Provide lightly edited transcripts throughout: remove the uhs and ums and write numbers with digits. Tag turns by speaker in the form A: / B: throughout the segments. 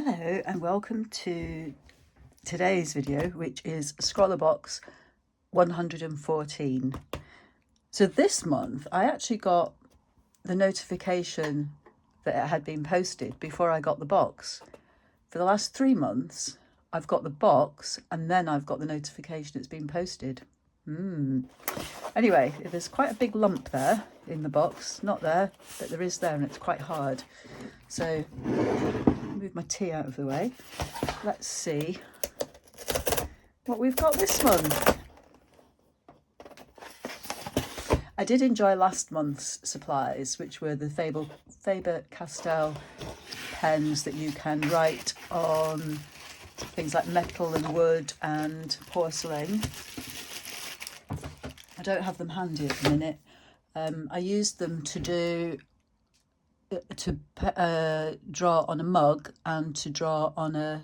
A: Hello and welcome to today's video, which is ScrawlrBox 114. So this month I actually got the notification that it had been posted before I got the box. For the last 3 months I've got the box and then I've got the notification it's been posted. Anyway, there's quite a big lump there in the box. Not there, but there is there, and it's quite hard. So move my tea out of the way. Let's see what we've got this month. I did enjoy last month's supplies, which were the Faber-Castell pens that you can write on things like metal and wood and porcelain. I don't have them handy at the minute. I used them to draw on a mug and to draw on a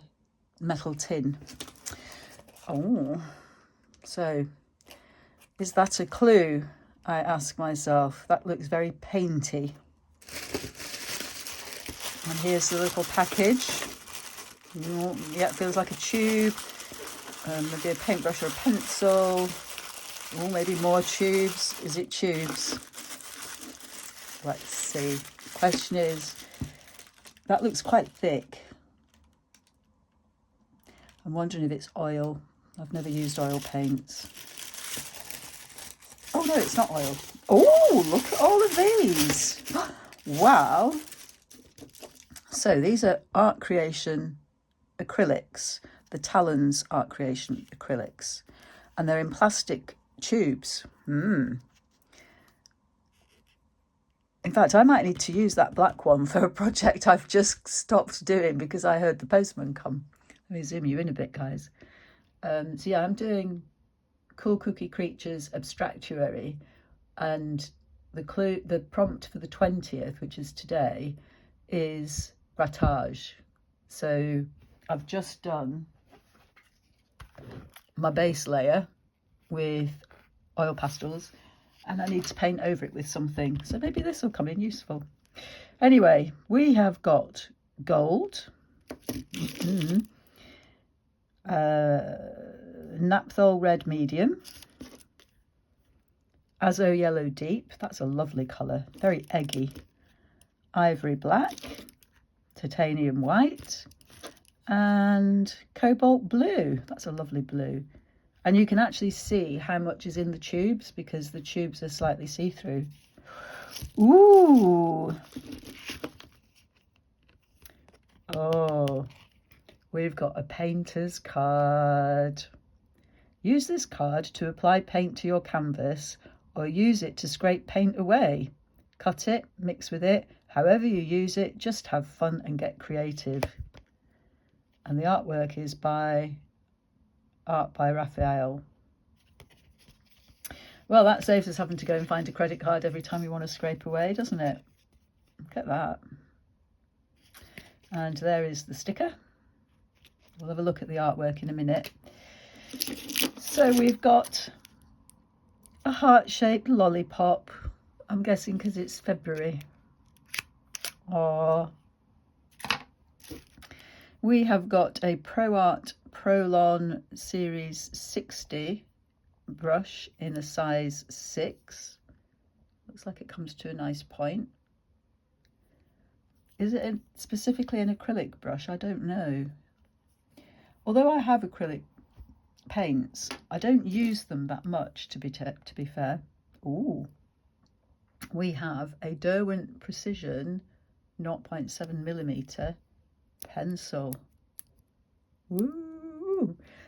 A: metal tin. Oh, so is that a clue? I ask myself. That looks very painty. And here's the little package. Yeah, it feels like a tube. Maybe a paintbrush or a pencil. Oh, maybe more tubes. Is it tubes? Let's see. Question is, that looks quite thick. I'm wondering if it's oil. I've never used oil paints. Oh no, it's not oil. Oh, look at all of these. Wow. So these are Art Creation acrylics, the Talons Art Creation acrylics, and they're in plastic tubes. In fact, I might need to use that black one for a project I've just stopped doing because I heard the postman come. Let me zoom you in a bit, guys. So yeah, I'm doing Cool Cookie Creatures Abstractuary, and the prompt for the 20th, which is today, is grattage. So I've just done my base layer with oil pastels, and I need to paint over it with something, so maybe this will come in useful. Anyway, we have got gold, Naphthol red medium, Azo yellow deep, that's a lovely colour, very eggy, ivory black, titanium white, and cobalt blue, that's a lovely blue. And you can actually see how much is in the tubes because the tubes are slightly see-through. Ooh. Oh, we've got a painter's card. Use this card to apply paint to your canvas or use it to scrape paint away. Cut it, mix with it, however you use it, just have fun and get creative. And the artwork is Art by Raphael. Well, that saves us having to go and find a credit card every time we want to scrape away, doesn't it? Look at that. And there is the sticker. We'll have a look at the artwork in a minute. So we've got a heart-shaped lollipop. I'm guessing because it's February. Oh. We have got a ProArt Prolon Series 60 brush in a size 6. Looks like it comes to a nice point. Is it specifically an acrylic brush? I don't know. Although I have acrylic paints, I don't use them that much, to be fair. Ooh. We have a Derwent Precision 0.7mm pencil. Woo!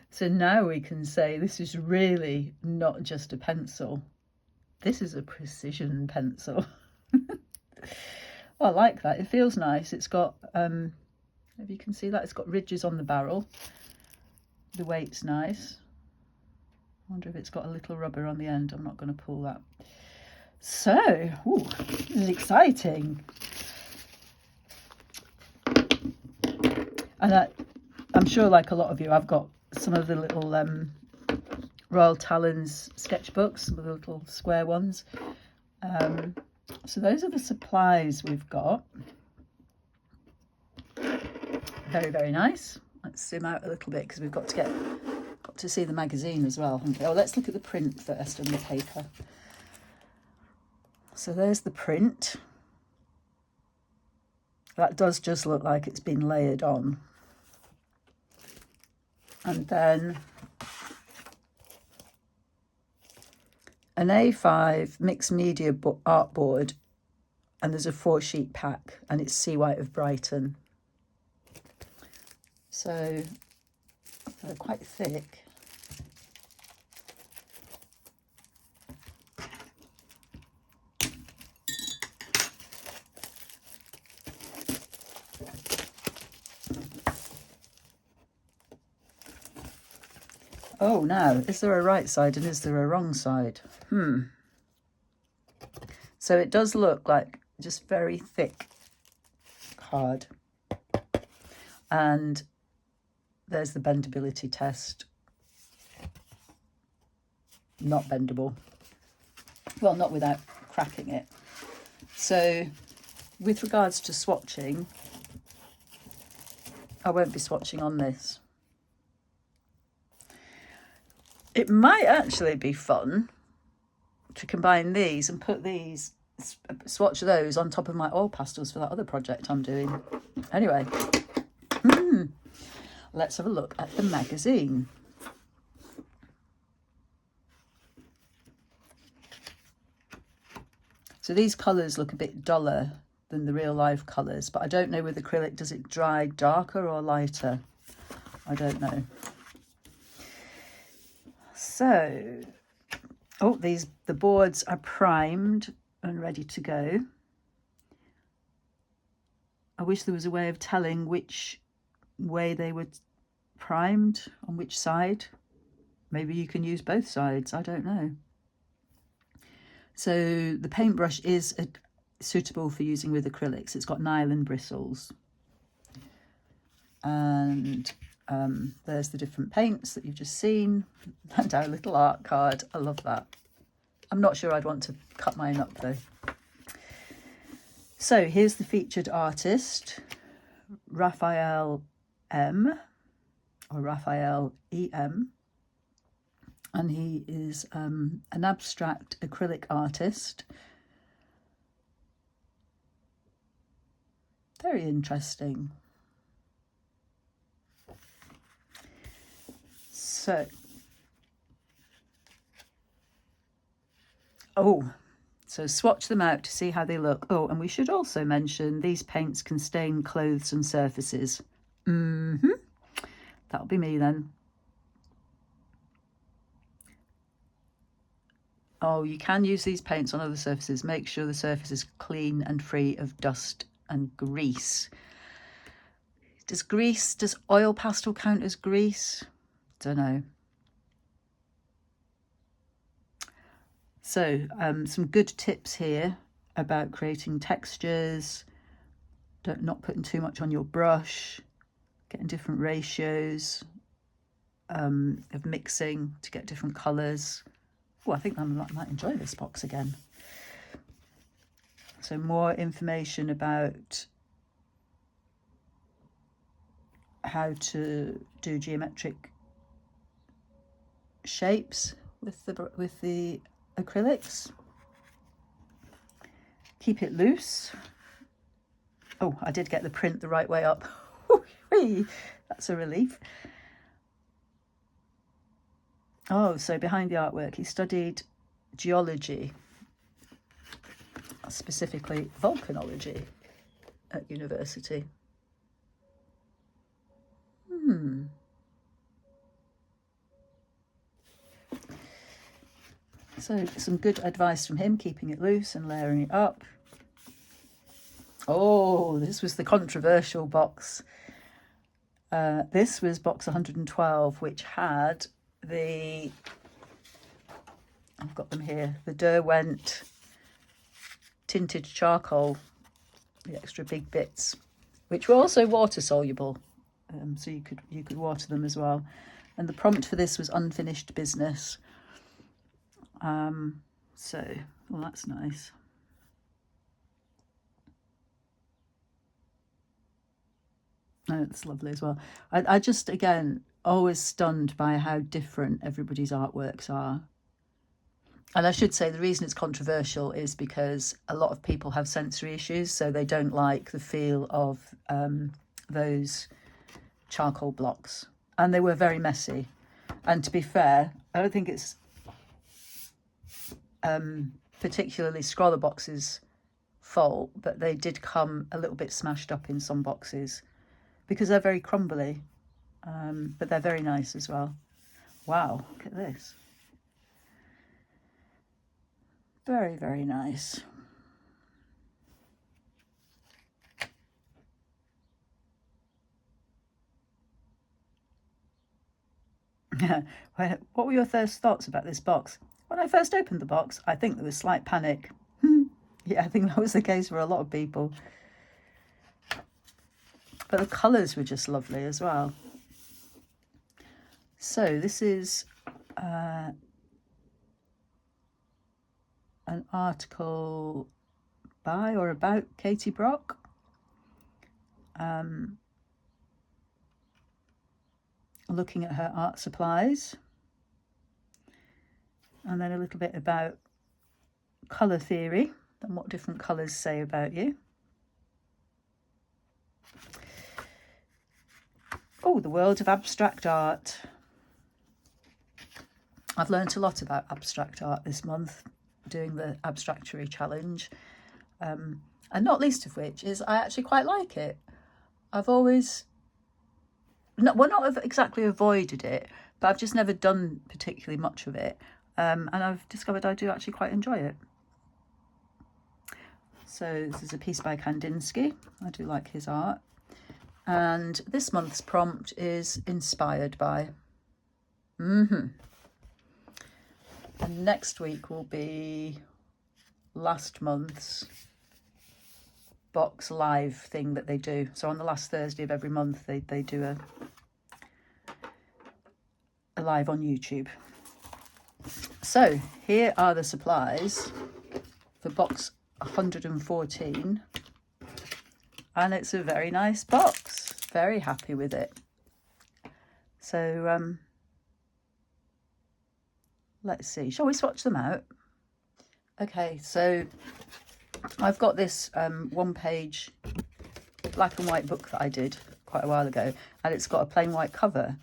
A: So now we can say this is really not just a pencil. This is a precision pencil. I like that. It feels nice. It's got, if you can see that, it's got ridges on the barrel. The weight's nice. I wonder if it's got a little rubber on the end. I'm not going to pull that. So, ooh, this is exciting. And I'm sure, like a lot of you, I've got some of the little Royal Talons sketchbooks, some of the little square ones. So those are the supplies we've got. Very, very nice. Let's zoom out a little bit because we've got to see the magazine as well. Oh, let's look at the print first on the paper. So there's the print. That does just look like it's been layered on. And then an A5 mixed media artboard, and there's a 4-sheet pack, and it's Sea White of Brighton. So they're quite thick. Oh, now, is there a right side and is there a wrong side? So it does look like just very thick card. And there's the bendability test. Not bendable. Well, not without cracking it. So with regards to swatching, I won't be swatching on this. It might actually be fun to combine these and put these, swatch those on top of my oil pastels for that other project I'm doing. Anyway, let's have a look at the magazine. So these colours look a bit duller than the real life colours, but I don't know with acrylic, does it dry darker or lighter? I don't know. So, oh, the boards are primed and ready to go. I wish there was a way of telling which way they were primed, on which side. Maybe you can use both sides, I don't know. So the paintbrush is suitable for using with acrylics. It's got nylon bristles. And there's the different paints that you've just seen, and our little art card. I love that. I'm not sure I'd want to cut mine up though. So here's the featured artist, Raphael M, or Raphael EM, and he is an abstract acrylic artist. Very interesting. So swatch them out to see how they look. Oh, and we should also mention these paints can stain clothes and surfaces. That'll be me then. Oh, you can use these paints on other surfaces. Make sure the surface is clean and free of dust and grease. Does oil pastel count as grease? Don't know. So some good tips here about creating textures, not putting too much on your brush, getting different ratios of mixing to get different colours. Oh, I think I might enjoy this box again. So more information about how to do geometric shapes with the acrylics. Keep it loose. Oh, I did get the print the right way up. That's a relief. Oh, so behind the artwork, he studied geology, specifically volcanology at university. So some good advice from him, keeping it loose and layering it up. Oh, this was the controversial box. This was box 112, which had I've got them here, the Derwent tinted charcoal, the extra big bits, which were also water soluble. So you could water them as well. And the prompt for this was unfinished business. Well, that's nice. Oh, it's lovely as well. I just, again, always stunned by how different everybody's artworks are. And I should say the reason it's controversial is because a lot of people have sensory issues, so they don't like the feel of those charcoal blocks. And they were very messy. And to be fair, I don't think it's particularly ScrawlrBox's fault, but they did come a little bit smashed up in some boxes because they're very crumbly, but they're very nice as well. Wow, look at this. Very, very nice. What were your first thoughts about this box? When I first opened the box, I think there was slight panic. Yeah, I think that was the case for a lot of people. But the colours were just lovely as well. So this is an article by or about Katie Brock. Looking at her art supplies. And then a little bit about colour theory and what different colours say about you. Oh, the world of abstract art. I've learnt a lot about abstract art this month doing the Abstractory challenge, and not least of which is I actually quite like it. I've always, not exactly avoided it, but I've just never done particularly much of it, and I've discovered I do actually quite enjoy it. So this is a piece by Kandinsky. I do like his art. And this month's prompt is inspired by. And next week will be last month's box live thing that they do. So on the last Thursday of every month, they do a live on YouTube. So here are the supplies for box 114. And it's a very nice box. Very happy with it. So let's see. Shall we swatch them out? Okay, so I've got this one-page black and white book that I did quite a while ago, and it's got a plain white cover.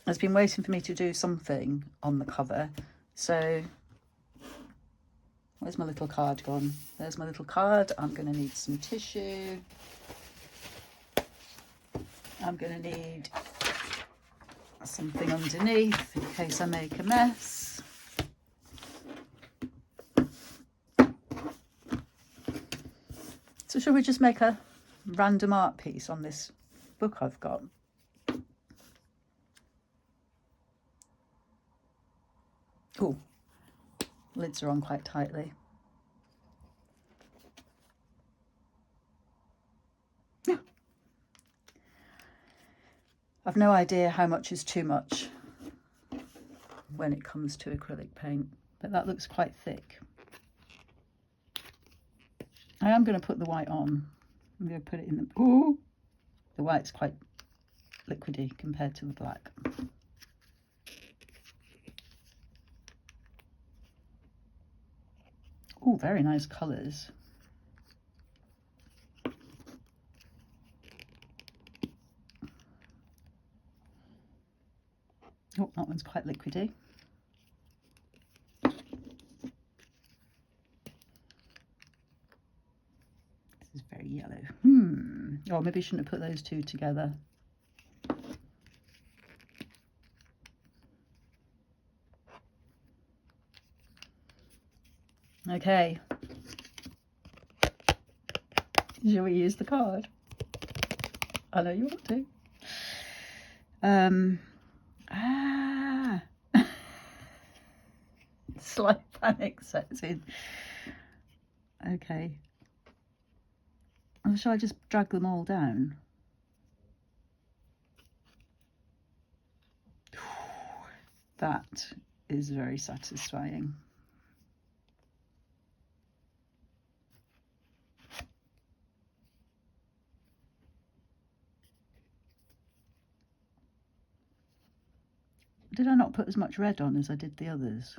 A: It's been waiting for me to do something on the cover. So where's my little card gone? There's my little card. I'm going to need some tissue. I'm going to need something underneath in case I make a mess. So shall we just make a random art piece on this book I've got? Oh, lids are on quite tightly. Yeah. I've no idea how much is too much when it comes to acrylic paint, but that looks quite thick. I am going to put the white on. I'm going to put it in the... Ooh! The white's quite liquidy compared to the black. Oh, very nice colours. Oh, that one's quite liquidy. This is very yellow. Oh, maybe I shouldn't have put those two together. Okay. Shall we use the card? I know you want to. Slight panic sets in. Okay. Or shall I just drag them all down? That is very satisfying. Did I not put as much red on as I did the others?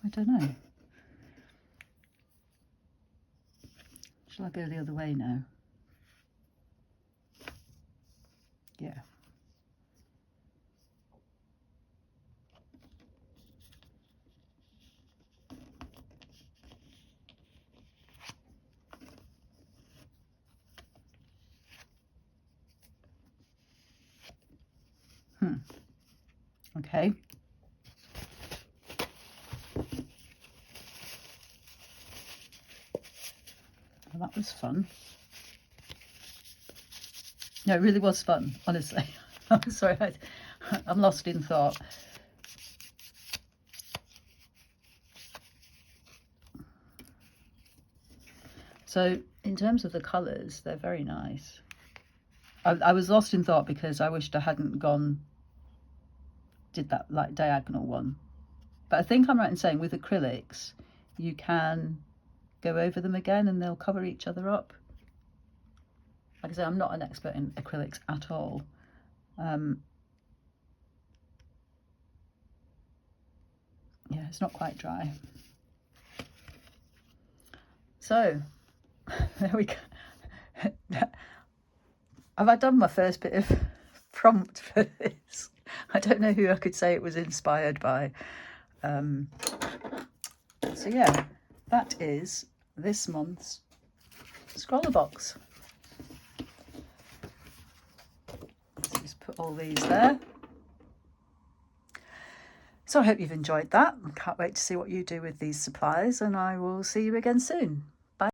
A: I don't know. Shall I go the other way now? Yeah. Okay. Well, that was fun. No, it really was fun, honestly. I'm sorry, I'm lost in thought. So in terms of the colours, they're very nice. I was lost in thought because I wished I hadn't did that like diagonal one. But I think I'm right in saying with acrylics, you can go over them again and they'll cover each other up. Like I say, I'm not an expert in acrylics at all. Yeah, it's not quite dry. So, there we go. Have I done my first bit of prompt for this? I don't know who I could say it was inspired by. So yeah, that is this month's ScrawlrBox. Let's just put all these there. So I hope you've enjoyed that. I can't wait to see what you do with these supplies, and I will see you again soon.